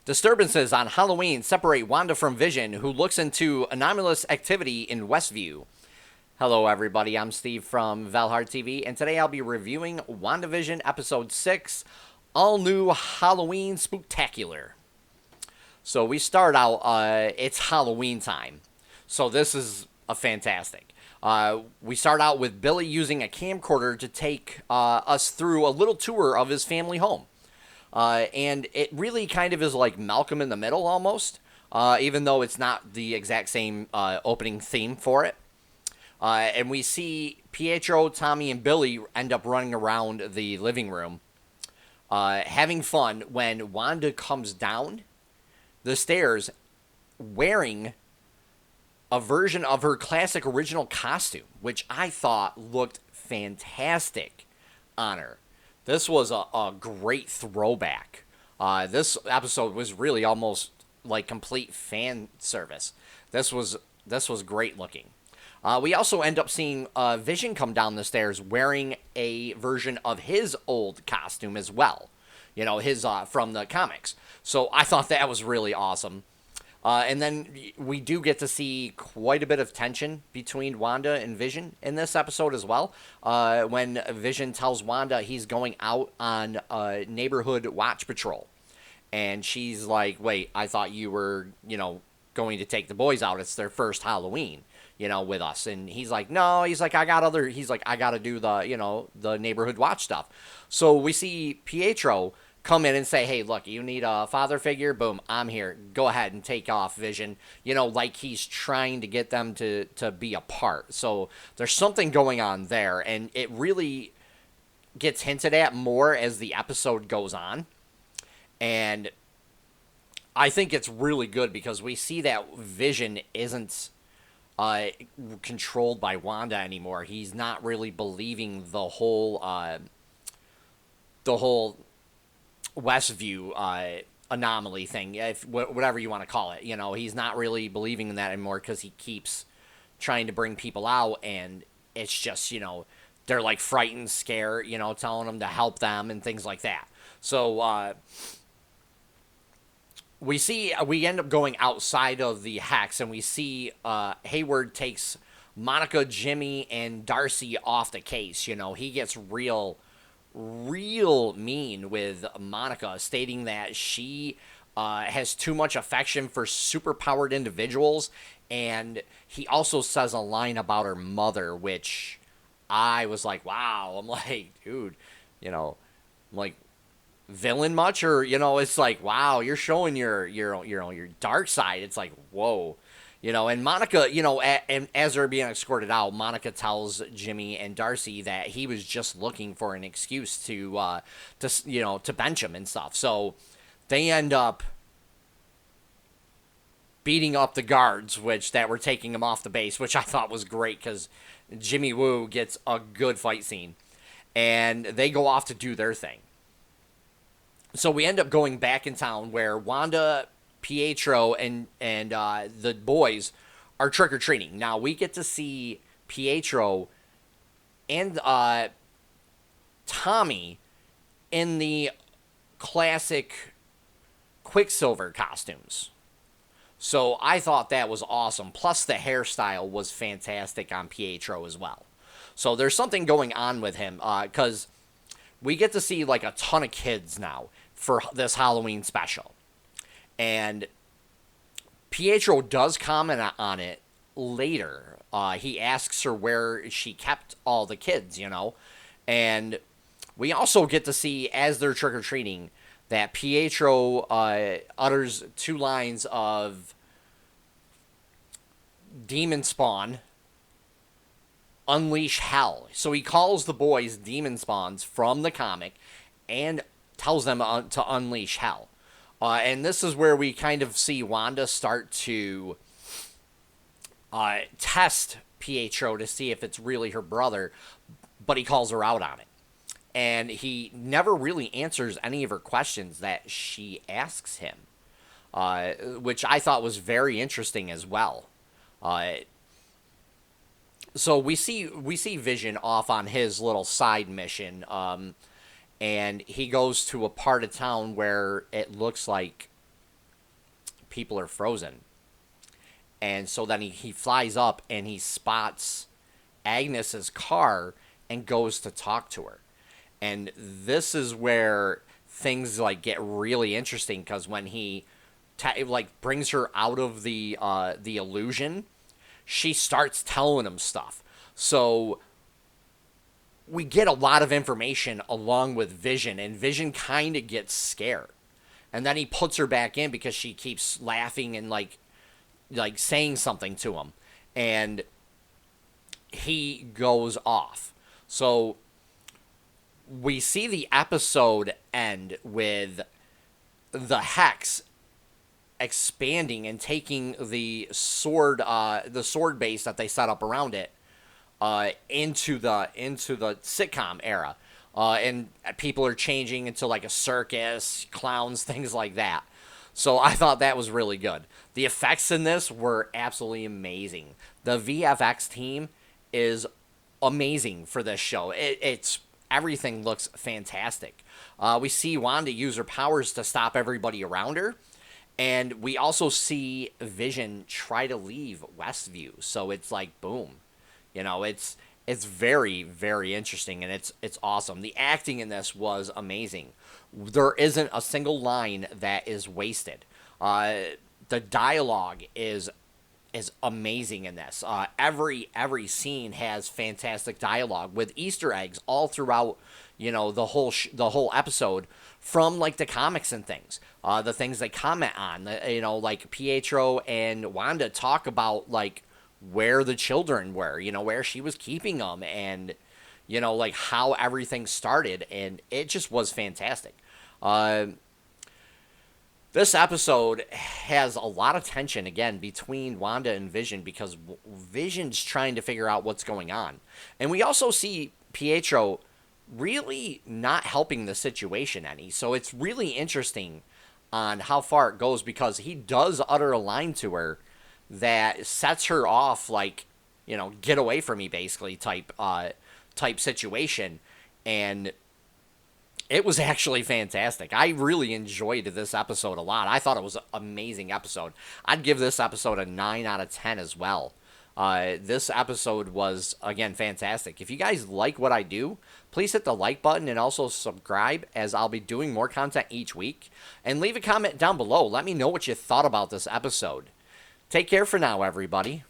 Disturbances on Halloween separate Wanda from Vision, who looks into anomalous activity in Westview. Hello, everybody. I'm Steve from VALHARTV, and today I'll be reviewing WandaVision Episode 6, All New Halloween Spooktacular. So we start out, it's Halloween time. So this is a fantastic. We start out with Billy using a camcorder to take us through a little tour of his family home. And it really kind of is like Malcolm in the Middle almost, even though it's not the exact same opening theme for it. And we see Pietro, Tommy, and Billy end up running around the living room, having fun when Wanda comes down the stairs wearing a version of her classic original costume, which I thought looked fantastic on her. This was a great throwback. This episode was really almost like complete fan service. This was great looking. We also end up seeing Vision come down the stairs wearing a version of his old costume as well. You know, his from the comics. So I thought that was really awesome. And then we do get to see quite a bit of tension between Wanda and Vision in this episode as well. When Vision tells Wanda he's going out on a neighborhood watch patrol. And she's like, wait, I thought you were, going to take the boys out. It's their first Halloween, with us. And he's like, no, I got to do the neighborhood watch stuff. So we see Pietro come in and say, hey, look, you need a father figure? Boom, I'm here. Go ahead and take off, Vision. Like he's trying to get them to be apart. So there's something going on there, and it really gets hinted at more as the episode goes on. And I think it's really good because we see that Vision isn't controlled by Wanda anymore. He's not really believing the whole Westview anomaly thing, whatever you want to call it. He's not really believing in that anymore because he keeps trying to bring people out, and it's just, they're like frightened, scared, telling him to help them and things like that. So we end up going outside of the hex, and we see Hayward takes Monica, Jimmy, and Darcy off the case. He gets real mean with Monica, stating that she has too much affection for superpowered individuals, and he also says a line about her mother, which I was like, wow. I'm like, dude, I'm like, villain much? Or it's like, wow, you're showing your dark side. It's like, whoa. And Monica, and as they're being escorted out, Monica tells Jimmy and Darcy that he was just looking for an excuse to bench him and stuff. So they end up beating up the guards, that were taking him off the base, which I thought was great because Jimmy Woo gets a good fight scene. And they go off to do their thing. So we end up going back in town where Wanda, Pietro, and the boys are trick-or-treating. Now, we get to see Pietro and Tommy in the classic Quicksilver costumes. So I thought that was awesome. Plus, the hairstyle was fantastic on Pietro as well. So there's something going on with him because we get to see like a ton of kids now for this Halloween special. And Pietro does comment on it later. He asks her where she kept all the kids, And we also get to see, as they're trick-or-treating, that Pietro utters two lines of demon spawn, unleash hell. So he calls the boys demon spawns from the comic and tells them to unleash hell. And this is where we kind of see Wanda start to test Pietro to see if it's really her brother, but he calls her out on it. And he never really answers any of her questions that she asks him, which I thought was very interesting as well. So we see Vision off on his little side mission, and he goes to a part of town where it looks like people are frozen. And so then he flies up and he spots Agnes's car and goes to talk to her. And this is where things like get really interesting, because when he like brings her out of the illusion, she starts telling him stuff. So we get a lot of information along with Vision, and Vision kind of gets scared. And then he puts her back in because she keeps laughing and like saying something to him. And he goes off. So we see the episode end with the Hex expanding and taking the sword base that they set up around it into the sitcom era, and people are changing into like a circus, clowns, things like that. So I thought that was really good. The effects in this were absolutely amazing. The VFX team is amazing for this show. It's everything looks fantastic. We see Wanda use her powers to stop everybody around her. And we also see Vision try to leave Westview. So it's like, boom. You know, it's very, very interesting, and it's awesome. The acting in this was amazing. There isn't a single line that is wasted. The dialogue is amazing in this. Every scene has fantastic dialogue with Easter eggs all throughout, you know, the whole episode, from like the comics and things. The things they comment on, you know, like Pietro and Wanda talk about like where the children were, you know, where she was keeping them, and you know, like how everything started, and it just was fantastic. This episode has a lot of tension, again, between Wanda and Vision, because Vision's trying to figure out what's going on. And we also see Pietro really not helping the situation any. So it's really interesting on how far it goes, because he does utter a line to her that sets her off, like, you know, get away from me, basically, type situation. And it was actually fantastic. I really enjoyed this episode a lot. I thought it was an amazing episode. I'd give this episode a 9 out of 10 as well. This episode was, again, fantastic. If you guys like what I do, please hit the like button and also subscribe, as I'll be doing more content each week. And leave a comment down below. Let me know what you thought about this episode. Take care for now, everybody.